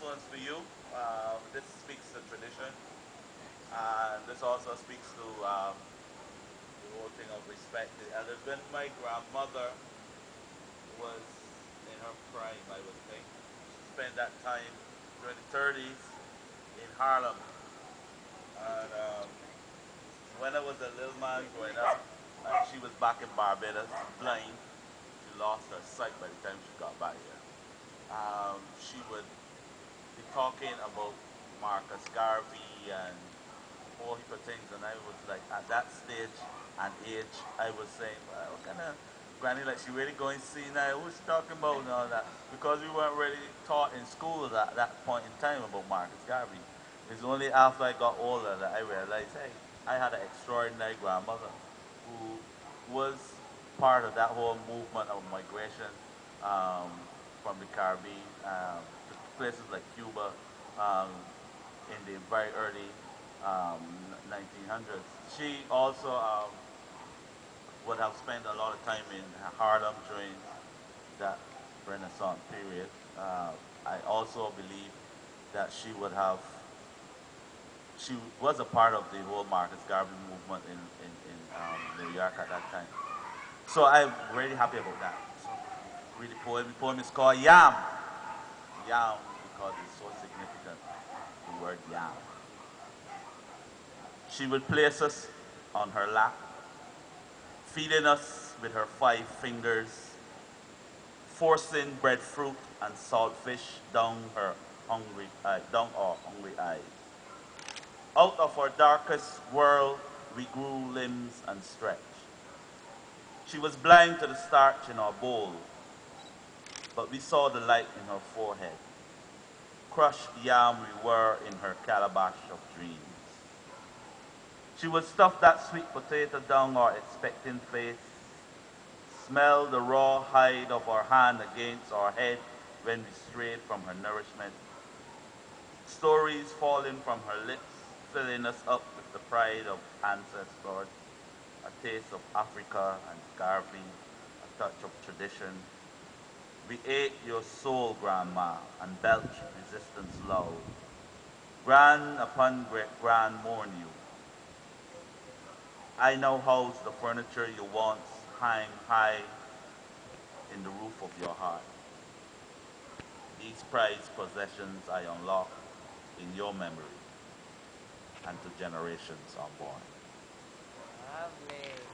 one's for you. This speaks to tradition, and this also speaks to the whole thing of respect the elders. When my grandmother was in her prime, I would think, she spent that time during the 30s in Harlem. And when I was a little man growing up, and she was back in Barbados, blind. She lost her sight by the time she got back here. She would be talking about Marcus Garvey and a whole heap of things, and I was like, at that stage and age, I was saying, well, what kind of granny, like, she really going to see now? Who's she talking about and all that? Because we weren't really taught in school at that point in time about Marcus Garvey. It's only after I got older that I realized, hey, I had an extraordinary grandmother who was part of that whole movement of migration um, from the Caribbean to places like Cuba um, in the very early 1900s. She also would have spent a lot of time in Harlem during that Renaissance period. I also believe that she was a part of the whole Marcus Garvey movement in New York at that time. So I'm really happy about that. So read the poem. The poem is called Yam. Yam because it's so significant, the word yam. She would place us on her lap, feeding us with her 5 fingers, forcing breadfruit and saltfish down our hungry eyes. Out of our darkest world, we grew limbs and stretch. She was blind to the starch in our bowl, but we saw the light in her forehead. Crushed yam we were in her calabash of dreams. She would stuff that sweet potato down our expecting face, smell the raw hide of our hand against our head when we strayed from her nourishment. Stories falling from her lips, filling us up with the pride of ancestors, a taste of Africa and Garvey, a touch of tradition. We ate your soul, Grandma, and belched resistance loud. Grand upon grand mourn you. I now house the furniture you once hang high in the roof of your heart. These prized possessions I unlock in your memory and to generations unborn. Lovely.